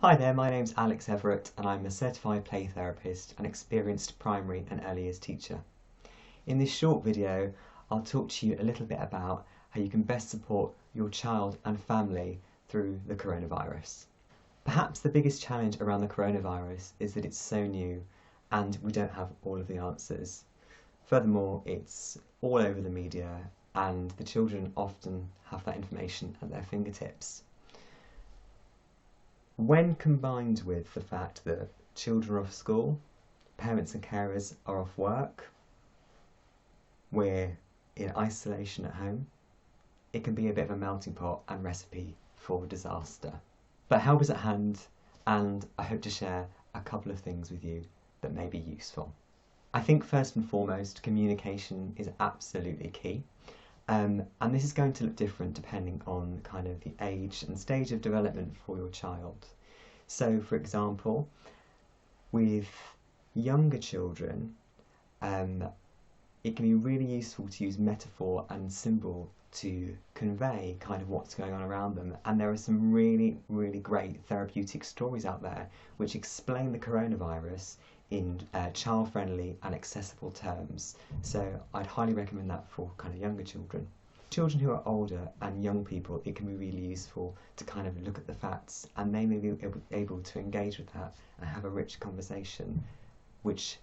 Hi there, my name's Alex Everett and I'm a certified play therapist and experienced primary and early years teacher. In this short video, I'll talk to you a little bit about how you can best support your child and family through the coronavirus. Perhaps the biggest challenge around the coronavirus is that it's so new and we don't have all of the answers. Furthermore, it's all over the media and the children often have that information at their fingertips. When combined with the fact that children are off school, parents and carers are off work, we're in isolation at home, it can be a bit of a melting pot and recipe for disaster. But help is at hand, and I hope to share a couple of things with you that may be useful. I think first and foremost, communication is absolutely key. And this is going to look different depending on kind of the age and stage of development for your child. So, for example, with younger children, it can be really useful to use metaphor and symbol to convey kind of what's going on around them. And there are some really, really great therapeutic stories out there which explain the coronavirus in child-friendly and accessible terms. So I'd highly recommend that for kind of younger children. Children who are older and young people, it can be really useful to kind of look at the facts and they may be able to engage with that and have a rich conversation which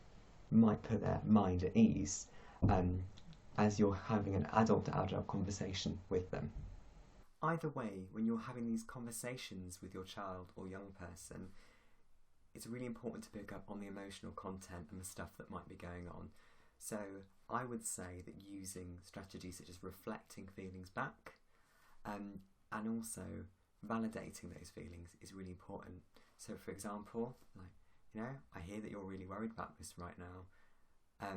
might put their mind at ease as you're having an adult-to-adult conversation with them. Either way, when you're having these conversations with your child or young person, it's really important to pick up on the emotional content and the stuff that might be going on. So I would say that using strategies such as reflecting feelings back and also validating those feelings is really important. So for example, I hear that you're really worried about this right now,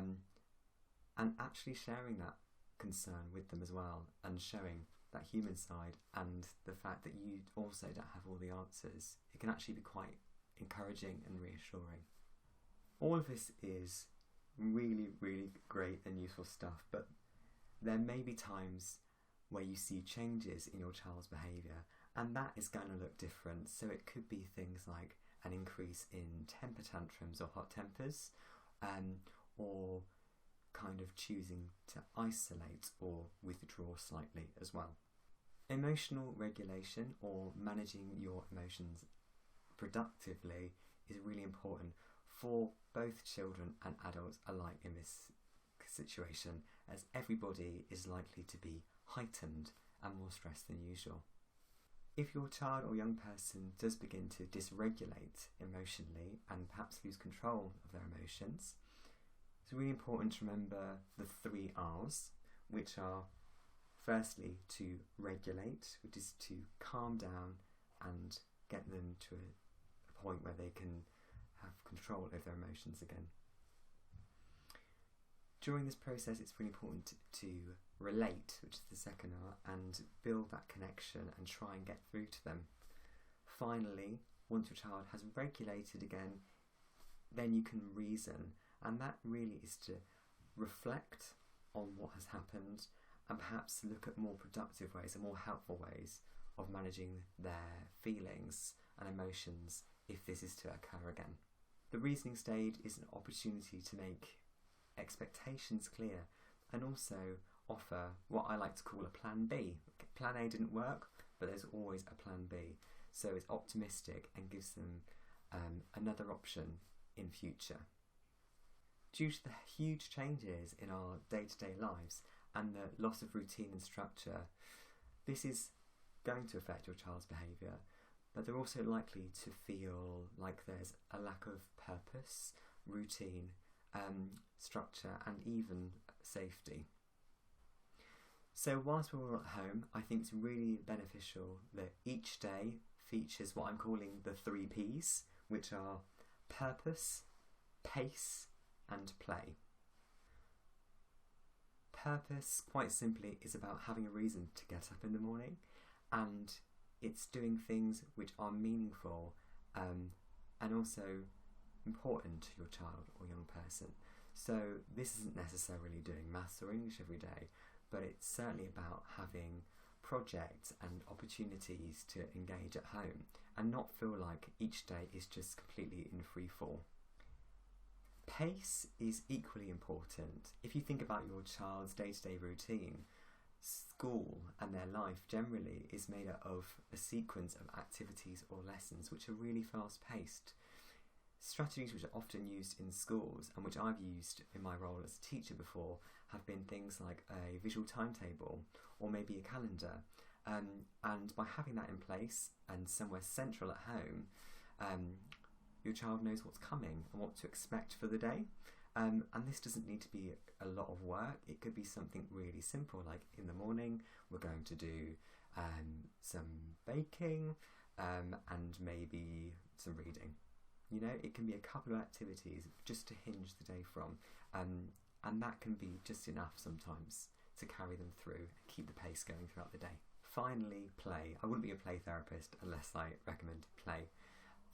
and actually sharing that concern with them as well and showing that human side and the fact that you also don't have all the answers. It can actually be quite encouraging and reassuring. All of this is really, really great and useful stuff, but there may be times where you see changes in your child's behaviour and that is going to look different. So it could be things like an increase in temper tantrums or hot tempers, or kind of choosing to isolate or withdraw slightly as well. Emotional regulation or managing your emotions productively is really important for both children and adults alike in this situation, as everybody is likely to be heightened and more stressed than usual. If your child or young person does begin to dysregulate emotionally and perhaps lose control of their emotions, it's really important to remember the 3 R's, which are firstly to regulate, which is to calm down and get them to a point where they can have control over their emotions again. During this process, it's really important to relate, which is the second R, and build that connection and try and get through to them. Finally, once your child has regulated again, then you can reason, and that really is to reflect on what has happened and perhaps look at more productive ways and more helpful ways of managing their feelings and emotions if this is to occur again. The reasoning stage is an opportunity to make expectations clear and also offer what I like to call a plan B. Plan A didn't work, but there's always a plan B. So it's optimistic and gives them another option in future. Due to the huge changes in our day-to-day lives and the loss of routine and structure, this is going to affect your child's behaviour, but they're also likely to feel like there's a lack of purpose, routine, structure and even safety. So whilst we're all at home, I think it's really beneficial that each day features what I'm calling the 3 Ps, which are purpose, pace and play. Purpose, quite simply, is about having a reason to get up in the morning, and it's doing things which are meaningful and also important to your child or young person. So this isn't necessarily doing maths or English every day, but it's certainly about having projects and opportunities to engage at home and not feel like each day is just completely in free fall. Pace is equally important. If you think about your child's day-to-day routine, school and their life generally is made up of a sequence of activities or lessons which are really fast-paced. Strategies which are often used in schools and which I've used in my role as a teacher before have been things like a visual timetable or maybe a calendar. And by having that in place and somewhere central at home, your child knows what's coming and what to expect for the day. And this doesn't need to be a lot of work. It could be something really simple, like in the morning we're going to do some baking and maybe some reading. You know, it can be a couple of activities just to hinge the day from, and that can be just enough sometimes to carry them through and keep the pace going throughout the day. Finally, play. I wouldn't be a play therapist unless I recommended play.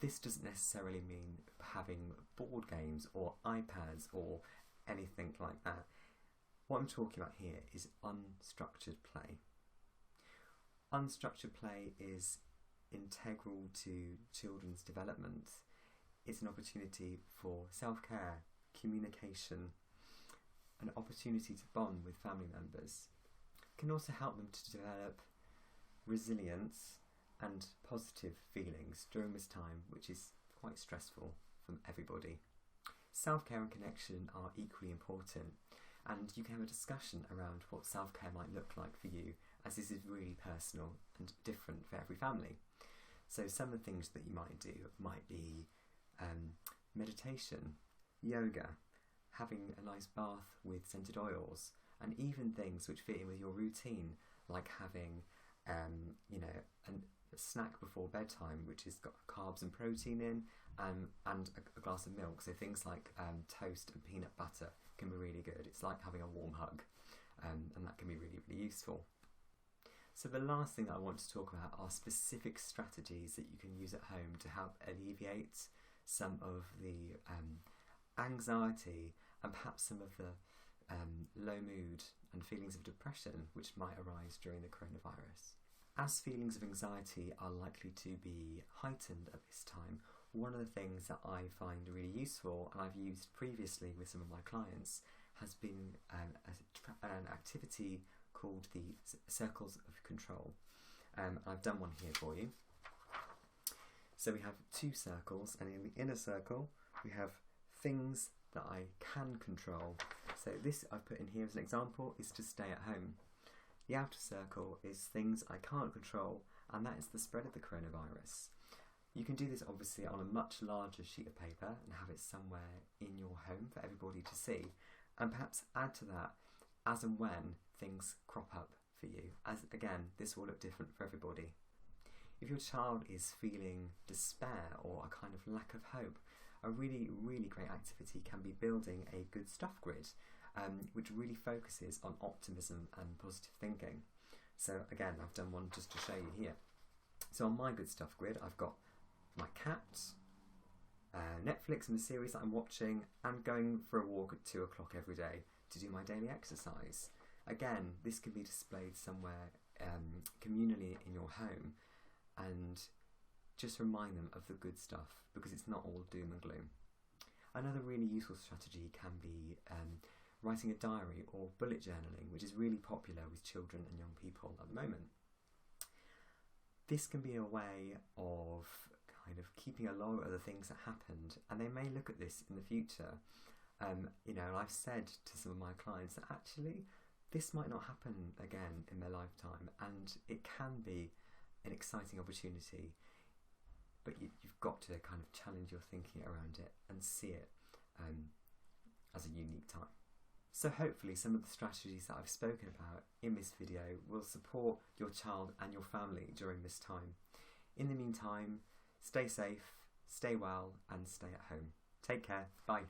This doesn't necessarily mean having board games or iPads or anything like that. What I'm talking about here is unstructured play. Unstructured play is integral to children's development. It's an opportunity for self-care, communication, an opportunity to bond with family members. It can also help them to develop resilience and positive feelings during this time, which is quite stressful for everybody. Self-care and connection are equally important, and you can have a discussion around what self-care might look like for you, as this is really personal and different for every family. So some of the things that you might do might be meditation, yoga, having a nice bath with scented oils, and even things which fit in with your routine, like having a snack before bedtime which has got carbs and protein in, and a glass of milk. So things like toast and peanut butter can be really good. It's like having a warm hug, and that can be really, really useful. So the last thing that I want to talk about are specific strategies that you can use at home to help alleviate some of the anxiety and perhaps some of the low mood and feelings of depression which might arise during the coronavirus. As feelings of anxiety are likely to be heightened at this time, one of the things that I find really useful, and I've used previously with some of my clients, has been an activity called the Circles of Control. I've done one here for you. So we have two circles, and in the inner circle we have things that I can control. So this I've put in here as an example is to stay at home. The outer circle is things I can't control, and that is the spread of the coronavirus. You can do this obviously on a much larger sheet of paper and have it somewhere in your home for everybody to see, and perhaps add to that as and when things crop up for you, as again this will look different for everybody. If your child is feeling despair or a kind of lack of hope, a really, really great activity can be building a good stuff grid, which really focuses on optimism and positive thinking. So again, I've done one just to show you here. So on my good stuff grid, I've got my cat, Netflix and the series that I'm watching, and going for a walk at 2 o'clock every day to do my daily exercise. Again, this can be displayed somewhere communally in your home, and just remind them of the good stuff, because it's not all doom and gloom. Another really useful strategy can be writing a diary or bullet journaling, which is really popular with children and young people at the moment. This can be a way of kind of keeping a log of the things that happened, and they may look at this in the future. And I've said to some of my clients that actually this might not happen again in their lifetime, and it can be an exciting opportunity, but you've got to kind of challenge your thinking around it and see it as a unique time. So hopefully some of the strategies that I've spoken about in this video will support your child and your family during this time. In the meantime, stay safe, stay well, and stay at home. Take care. Bye.